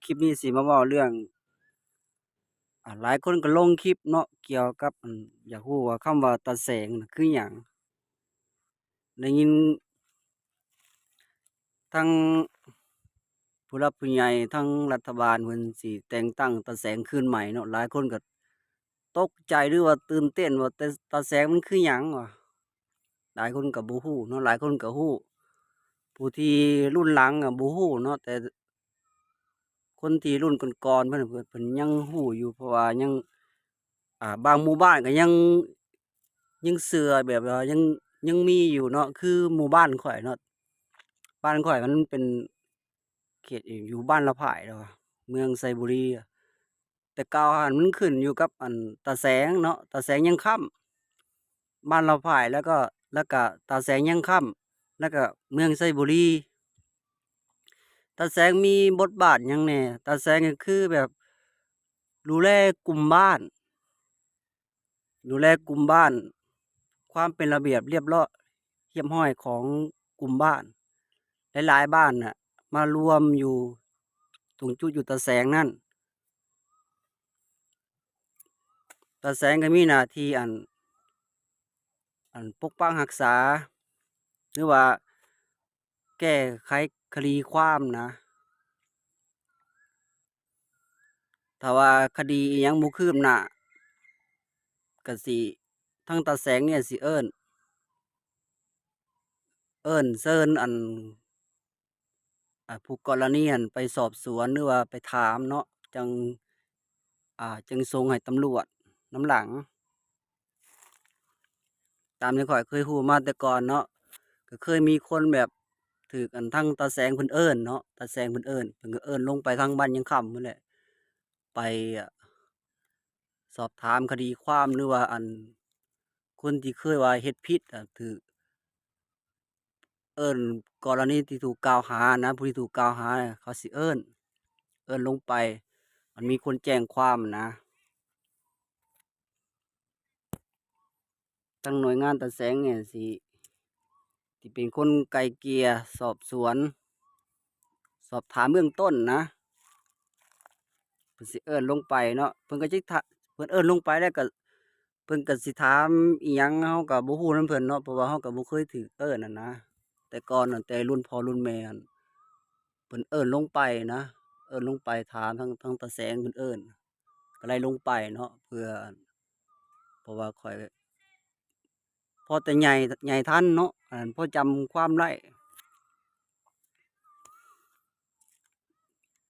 คลิปนี้สิมาเว้าเรื่องหลายคนก็ลงคลิปเนาะเกี่ยวกับอยากรู้ว่าคำว่าตาแสงน่ะคือหยังได้ยินทั้งผู้หลักผู้ใหญ่ทั้งรัฐบาลเพิ่นสิแต่งตั้งตาแสงคืนใหม่เนาะหลายคนก็ตกใจหรือว่าตื่นเต้นว่าแต่ตาแสงมันคือหยังวะหลายคนก็บ่ฮู้เนาะหลายคนก็ฮู้ผู้ที่รุ่นหลังอะบ่ฮู้เนาะแต่คนที่รุ่นก่อนๆเพิ่นยังฮู้อยู่เพราะว่ายังบางหมู่บ้านก็ยังเชื่อแบบว่ายังมีอยู่เนาะคือหมู่บ้านข้อยเนาะบ้านข้อยมันเป็นเขตอยู่บ้านละผายเนาะเมืองไสบุรีอะแต่เก่าหั้นมันขึ้นอยู่กับตาแสงเนาะตาแสงยังค่ำบ้านละผายแล้วก็ตาแสงยังค่ำแล้วก็เมืองไสบุรีตาแสงมีบทบาทหยังแหน่ตาแสงก็คือแบบดูแลกลุ่มบ้าน ดูแลกลุ่มบ้านความเป็นระเบียบเรียบร้อยเรียบร้อยของกลุ่มบ้านหลายๆบ้านน่ะมารวมอยู่ตรงจุดอยู่ตาแสงนั่นตาแสงก็มีหน้าที่ปกปักรักษาหรือว่าแก้ไขคดีความนะถ้าว่าคดีอิหยังบ่คืบหน้าก็สิทางตาแสงเนี่ยสิเชิญผู้กรณีหั้นไปสอบสวนหรือว่าไปถามเนาะจึงส่งให้ตำรวจนำหลังตามที่ข้อยเคยรู้มาแต่ก่อนเนาะก็เคยมีคนแบบถูกทางตาแสงเพิ่นเอิ้นเนาะตาแสงเพิ่นเอิ้นเพิ่นก็เอิ้นลงไปทางบ้านยังค่ำพู้นแหละไปอะสอบถามคดีความหรือว่าคนที่เคยว่าเฮ็ดผิดถูกเอิ้นกรณีที่ถูกกล่าวหานะผู้ที่ถูกกล่าวหาน่ะเขาสิเอิ้นลงไปมันมีคนแจ้งความนะทางหน่วยงานตาแสงเนี่ยสิเป็นคนไกล่เกลี่ยสอบสวนสอบถามเบื้องต้นนะเพิ่นสิเอิ้นลงไปเนาะเพิ่นก็สิเพิ่นเอิ้นลงไปแล้วก็เพิ่นก็สิถามอิหยังเราก็บ่ฮู้นำเพิ่นเนาะเพราะว่าเราก็บ่เคยถูกเอิ้นอะนะแต่ก่อนแต่รุ่นพ่อรุ่นแม่หั้นเพิ่นเอิ้นลงไปนะเอิ้นลงไปถามทางตาแสงเพิ่นเอิ้นก็เลยลงไปเนาะเพื่อเพราะว่าข้อยพอแต่ใหญ่ทันเนาะพอจำความได้